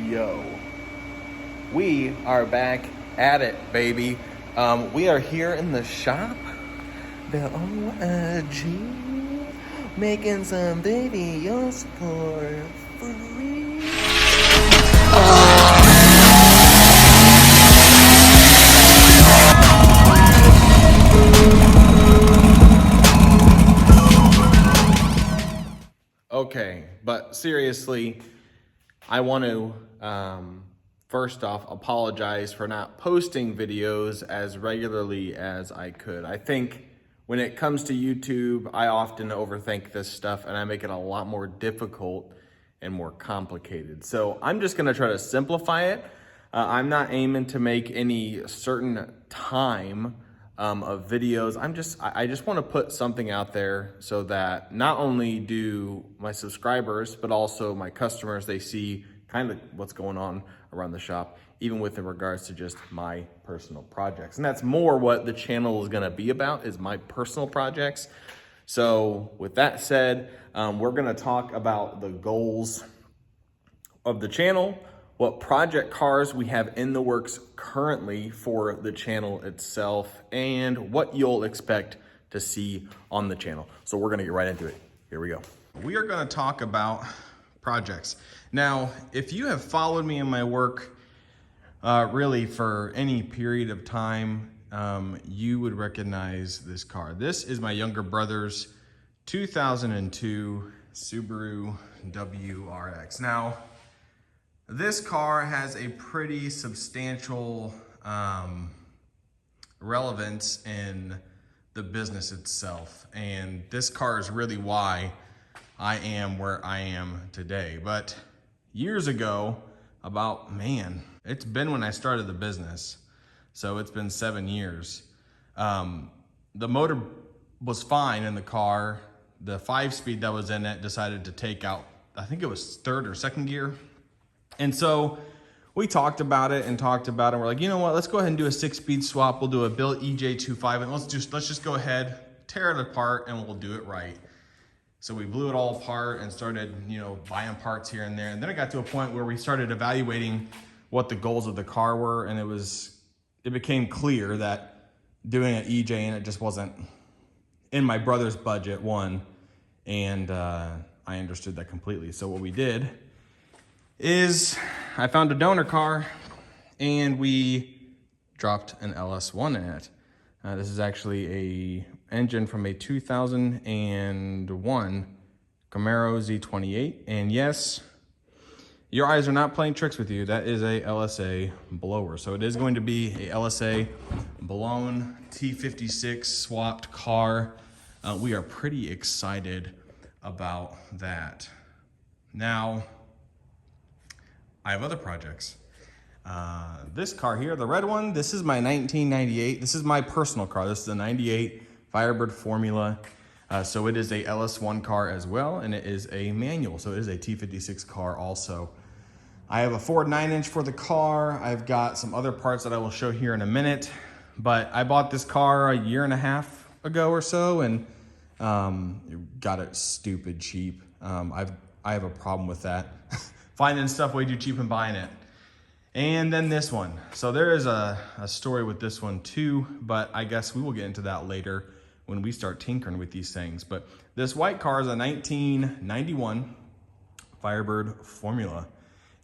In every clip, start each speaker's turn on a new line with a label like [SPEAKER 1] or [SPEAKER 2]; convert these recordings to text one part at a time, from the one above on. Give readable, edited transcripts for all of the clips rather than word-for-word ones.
[SPEAKER 1] Yo, we are back at it, baby. We are here in the shop, the OG, making some videos for free. Okay, but seriously, I want to first off apologize for not posting videos as regularly as I could. I think when it comes to YouTube, I often overthink this stuff and I make it a lot more difficult and more complicated. So I'm just gonna try to simplify it. I'm not aiming to make any certain time of videos. I just want to put something out there so that not only do my subscribers, but also my customers, they see kind of what's going on around the shop, even with in regards to just my personal projects. And that's more what the channel is going to be about, is my personal projects. So with that said, we're going to talk about the goals of the channel, what project cars we have in the works currently for the channel itself, and what you'll expect to see on the channel. So we're gonna get right into it. Here we go. We are gonna talk about projects. Now, if you have followed me in my work really for any period of time, you would recognize this car. This is my younger brother's 2002 Subaru WRX. Now, this car has a pretty substantial relevance in the business itself. And this car is really why I am where I am today. But years ago, it's been when I started the business. So it's been 7 years. The motor was fine in the car. The 5-speed that was in it decided to take out, I think it was third or second gear. And so we talked about it. We're like, you know what? Let's go ahead and do a 6-speed swap. We'll do a Bill EJ25, and let's just go ahead, tear it apart, and we'll do it right. So we blew it all apart and started, buying parts here and there. And then it got to a point where we started evaluating what the goals of the car were, and it became clear that doing an EJ in it just wasn't in my brother's budget, one, and I understood that completely. So what we did is I found a donor car and we dropped an LS1 in it. This is actually a engine from a 2001 Camaro Z28. And yes, your eyes are not playing tricks with you. That is a LSA blower. So it is going to be a LSA blown T56 swapped car. We are pretty excited about that. Now, I have other projects. This car here, the red one, this is my 1998. This is my personal car. This is a 98 Firebird Formula. So it is a LS1 car as well, and it is a manual. So it is a T56 car also. I have a Ford 9-inch for the car. I've got some other parts that I will show here in a minute. But I bought this car a year and a half ago or so, and got it stupid cheap. I have a problem with that. Finding stuff way too cheap and buying it. And then this one. So there is a story with this one too, but I guess we will get into that later when we start tinkering with these things. But this white car is a 1991 Firebird Formula.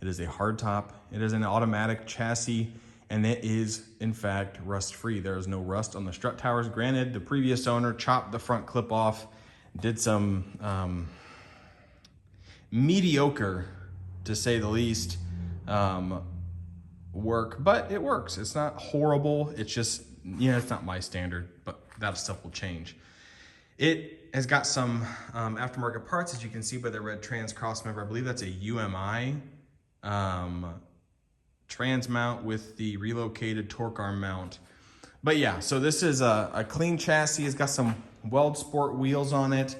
[SPEAKER 1] It is a hardtop. It is an automatic chassis, and it is, in fact, rust-free. There is no rust on the strut towers. Granted, the previous owner chopped the front clip off, did some mediocre, to say the least, work, but it works. It's not horrible. It's just, it's not my standard, but that stuff will change. It has got some aftermarket parts, as you can see by the red trans cross member. I believe that's a UMI trans mount with the relocated torque arm mount. But yeah, so this is a clean chassis. It's got some Weld Sport wheels on it.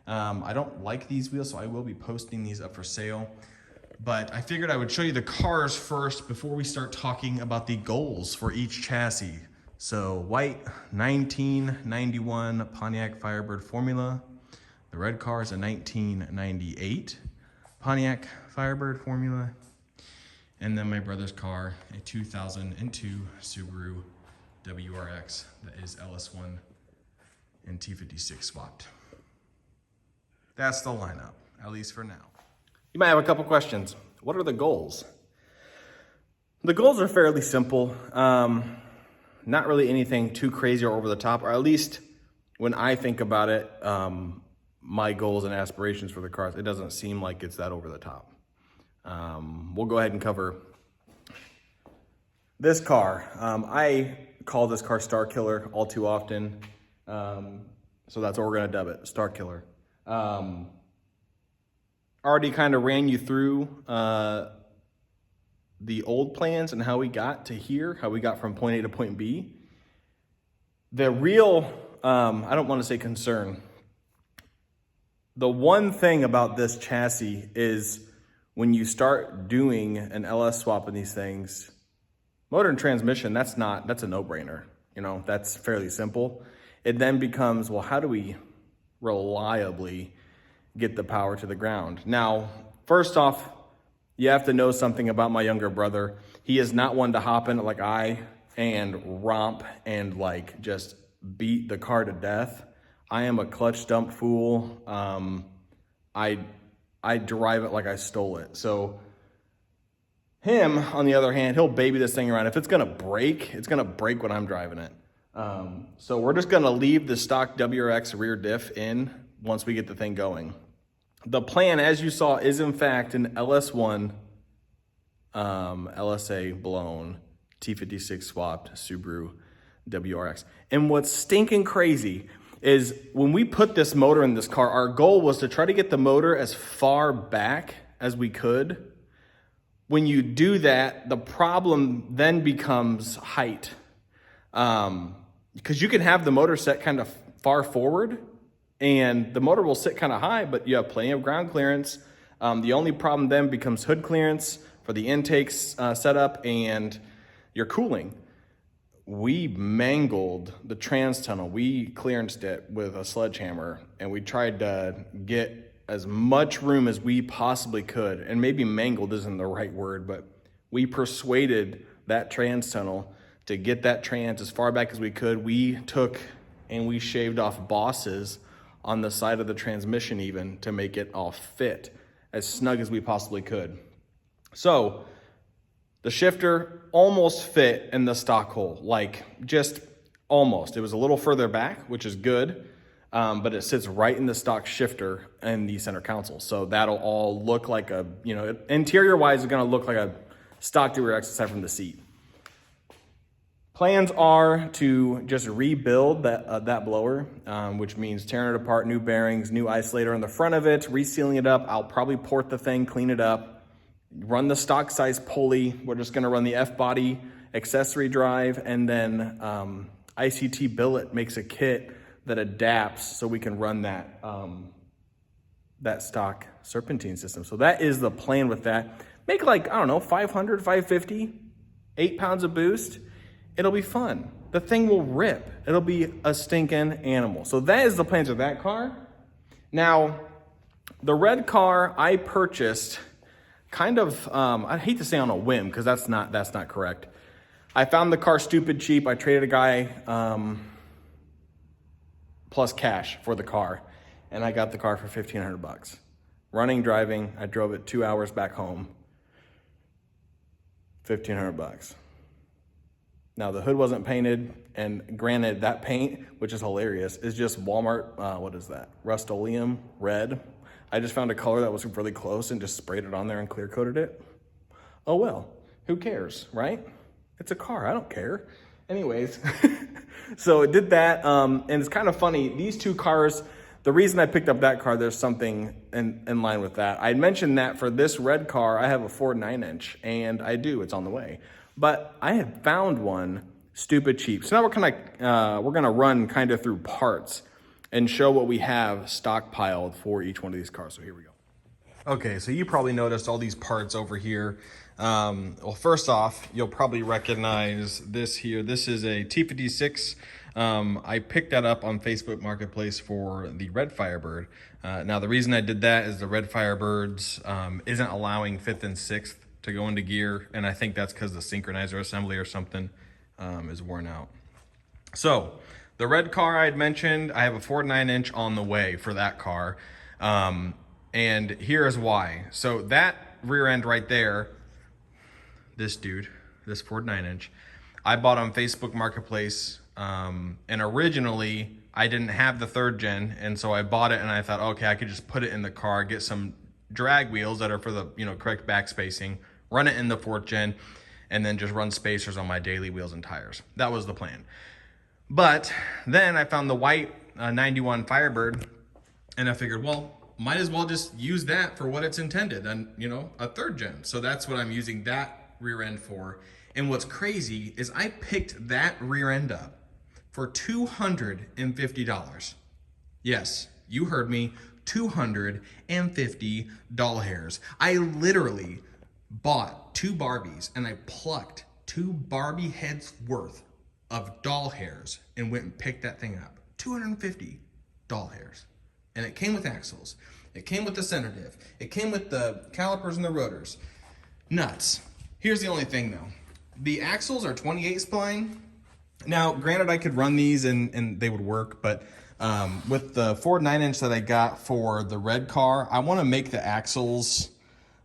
[SPEAKER 1] I don't like these wheels, so I will be posting these up for sale. But I figured I would show you the cars first before we start talking about the goals for each chassis. So white 1991 Pontiac Firebird Formula. The red car is a 1998 Pontiac Firebird Formula. And then my brother's car, a 2002 Subaru WRX that is LS1 and T56 swapped. That's the lineup, at least for now. You might have a couple questions. What are the goals? The goals are fairly simple. Not really anything too crazy or over the top, or at least when I think about it, my goals and aspirations for the cars, it doesn't seem like it's that over the top. We'll go ahead and cover this car. I call this car Star Killer all too often. So that's what we're gonna dub it, Star Killer. Already kind of ran you through the old plans and how we got to here, how we got from point A to point B. The real, I don't want to say concern. The one thing about this chassis is when you start doing an LS swap in these things, motor and transmission, that's a no-brainer. You know, that's fairly simple. It then becomes, well, how do we reliably get the power to the ground? Now, first off, you have to know something about my younger brother. He is not one to hop in like I and romp and like just beat the car to death. I am a clutch dump fool. I drive it like I stole it. So him, on the other hand, he'll baby this thing around. If it's gonna break, it's gonna break when I'm driving it. So we're just gonna leave the stock WRX rear diff in once we get the thing going. The plan, as you saw, is in fact an LS1, LSA blown, T56 swapped Subaru WRX. And what's stinking crazy is when we put this motor in this car, our goal was to try to get the motor as far back as we could. When you do that, the problem then becomes height. Because you can have the motor set kind of far forward, and the motor will sit kind of high, but you have plenty of ground clearance. The only problem then becomes hood clearance for the intakes setup and your cooling. We mangled the trans tunnel. We clearanced it with a sledgehammer, and we tried to get as much room as we possibly could. And maybe mangled isn't the right word, but we persuaded that trans tunnel to get that trans as far back as we could. We took and we shaved off bosses on the side of the transmission even to make it all fit as snug as we possibly could. So the shifter almost fit in the stock hole, like just almost. It was a little further back, which is good, but it sits right in the stock shifter and the center console. So that'll all look like a, you know, interior wise, it's gonna look like a stock WRX aside from the seat. Plans are to just rebuild that blower, which means tearing it apart, new bearings, new isolator on the front of it, resealing it up. I'll probably port the thing, clean it up, run the stock size pulley. We're just gonna run the F-body accessory drive, and then ICT Billet makes a kit that adapts so we can run that, that stock serpentine system. So that is the plan with that. Make like, I don't know, 500, 550, 8 pounds of boost. It'll be fun. The thing will rip. It'll be a stinking animal. So that is the plans of that car. Now, the red car I purchased kind of, I hate to say on a whim, because that's not correct. I found the car stupid cheap. I traded a guy plus cash for the car, and I got the car for $1,500. Running, driving, I drove it 2 hours back home. $1,500. Now the hood wasn't painted, and granted that paint, which is hilarious, is just Walmart, what is that? Rust-Oleum red. I just found a color that was really close and just sprayed it on there and clear coated it. Oh well, who cares, right? It's a car, I don't care. Anyways, so it did that, and it's kind of funny, these two cars, the reason I picked up that car, there's something in line with that. I mentioned that for this red car, I have a Ford 9-inch, and I do, it's on the way. But I had found one stupid cheap. So now we're gonna run kind of through parts and show what we have stockpiled for each one of these cars. So here we go. Okay, so you probably noticed all these parts over here. Well, first off, you'll probably recognize this here. This is a T56. I picked that up on Facebook Marketplace for the Red Firebird. Now, the reason I did that is the Red Firebirds isn't allowing 5th and 6th to go into gear, and I think that's because the synchronizer assembly or something is worn out. So the red car I had mentioned, I have a Ford 9-inch on the way for that car. And here's why. So that rear end right there, this dude, this Ford 9-inch, I bought on Facebook Marketplace. And originally I didn't have the 3rd gen. And so I bought it and I thought, okay, I could just put it in the car, get some drag wheels that are for the, correct back spacing, run it in the 4th gen, and then just run spacers on my daily wheels and tires. That was the plan. But then I found the white 91 Firebird, and I figured, well, might as well just use that for what it's intended, and a 3rd gen. So that's what I'm using that rear end for. And what's crazy is I picked that rear end up for $250. Yes, you heard me, $250. I literally bought 2 Barbies and I plucked 2 Barbie heads worth of doll hairs and went and picked that thing up. 250 doll hairs. And it came with axles. It came with the center diff. It came with the calipers and the rotors. Nuts. Here's the only thing though. The axles are 28 spline. Now, granted, I could run these and they would work, but with the Ford 9-inch that I got for the red car, I want to make the axles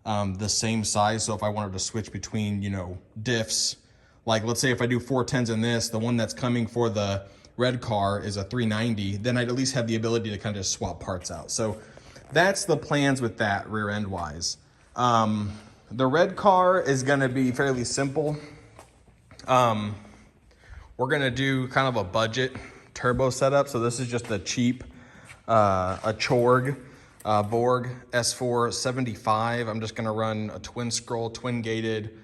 [SPEAKER 1] the same size. So if I wanted to switch between, diffs, like let's say if I do 410s in this, the one that's coming for the red car is a 390, then I'd at least have the ability to kind of swap parts out. So that's the plans with that rear end wise. The red car is going to be fairly simple. We're going to do kind of a budget turbo setup. So this is just a cheap, a Chorg Borg S4 75. I'm just going to run a twin scroll, twin gated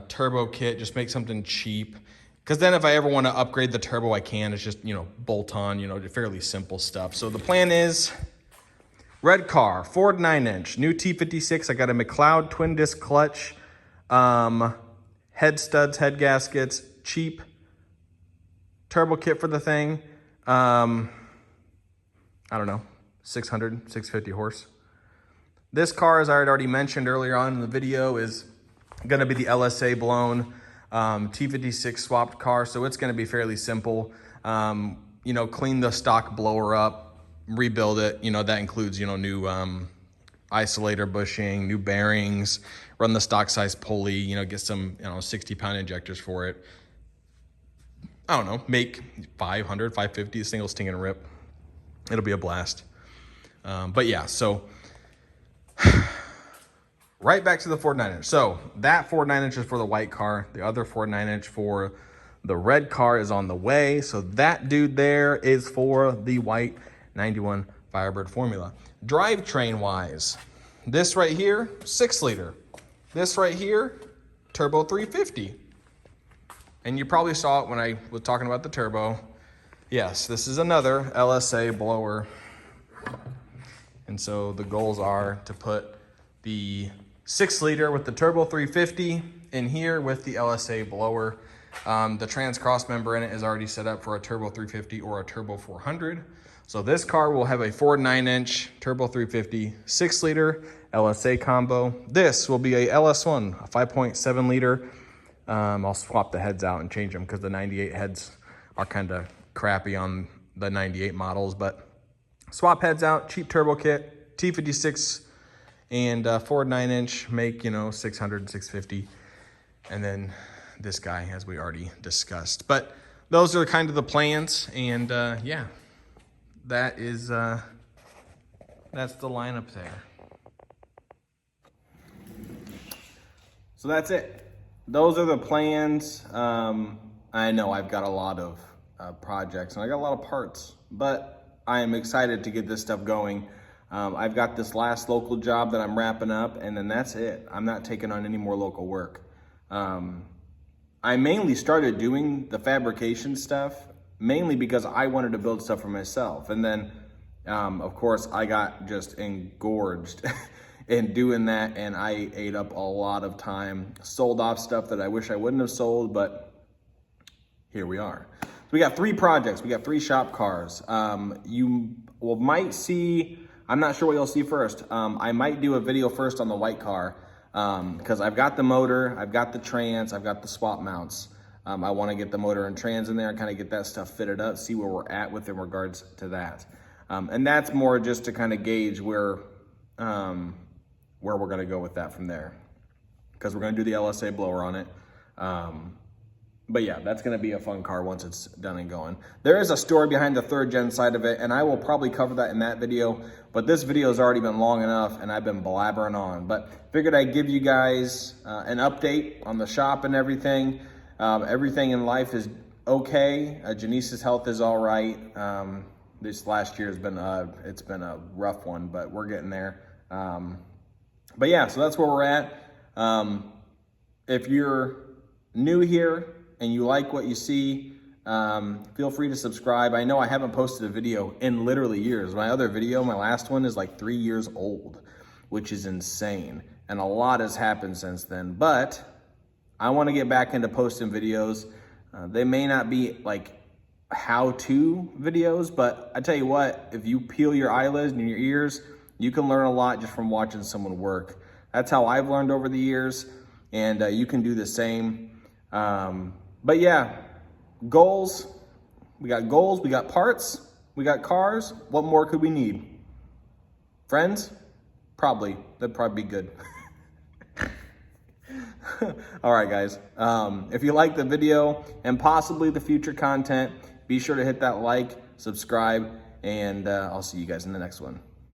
[SPEAKER 1] turbo kit, just make something cheap. Because then if I ever want to upgrade the turbo, I can. It's just, bolt on, fairly simple stuff. So the plan is red car, Ford 9-inch, new T56. I got a McLeod twin disc clutch, head studs, head gaskets, cheap turbo kit for the thing. I don't know, 600, 650 horse. This car, as I had already mentioned earlier on in the video, is going to be the LSA blown T56 swapped car. So it's going to be fairly simple. Clean the stock blower up, rebuild it. That includes, new isolator bushing, new bearings, run the stock size pulley, get some, 60-pound injectors for it. I don't know, make 500, 550, a single sting and rip. It'll be a blast. But yeah, so right back to the Ford 9-inch. So that Ford 9-inch is for the white car. The other Ford 9-inch for the red car is on the way. So that dude there is for the white 91 Firebird Formula. Drivetrain wise, this right here, 6-liter. This right here, turbo 350. And you probably saw it when I was talking about the turbo. Yes, this is another LSA blower. And so the goals are to put the 6-liter with the turbo 350 in here with the LSA blower. The trans cross member in it is already set up for a turbo 350 or a turbo 400. So this car will have a Ford 9-inch turbo 350 6-liter LSA combo. This will be a LS1, a 5.7 liter. I'll swap the heads out and change them because the 98 heads are kind of crappy on the 98 models, but swap heads out, cheap turbo kit, T56 and Ford 9-inch, make, 600, 650. And then this guy, as we already discussed. But those are kind of the plans. And yeah, that is, that's the lineup there. So that's it. Those are the plans. I know I've got a lot of projects and I got a lot of parts, but I am excited to get this stuff going. I've got this last local job that I'm wrapping up, and then that's it. I'm not taking on any more local work. I mainly started doing the fabrication stuff mainly because I wanted to build stuff for myself. And then, of course, I got just engorged in doing that, and I ate up a lot of time, sold off stuff that I wish I wouldn't have sold, but here we are. So we got 3 projects. We got 3 shop cars. You might see, I'm not sure what you'll see first. I might do a video first on the white car. because I've got the motor, I've got the trans, I've got the swap mounts. I want to get the motor and trans in there and kind of get that stuff fitted up, see where we're at with in regards to that. And that's more just to kind of gauge where we're going to go with that from there, because we're going to do the LSA blower on it. But yeah, that's going to be a fun car once it's done and going. There is a story behind the 3rd gen side of it, and I will probably cover that in that video, but this video has already been long enough and I've been blabbering on. But figured I'd give you guys an update on the shop and everything. Everything in life is okay. Janice's health is all right. This last year has been it's been a rough one, but we're getting there. But yeah, so that's where we're at. If you're new here and you like what you see, feel free to subscribe. I know I haven't posted a video in literally years. My other video, my last one, is like 3 years old, which is insane. And a lot has happened since then, but I want to get back into posting videos. They may not be like how-to videos, but I tell you what, if you peel your eyelids and your ears, you can learn a lot just from watching someone work. That's how I've learned over the years, and you can do the same. But yeah, goals. We got goals, we got parts, we got cars. What more could we need? Friends? Probably. That'd probably be good. All right, guys. If you like the video and possibly the future content, be sure to hit that like, subscribe, and I'll see you guys in the next one.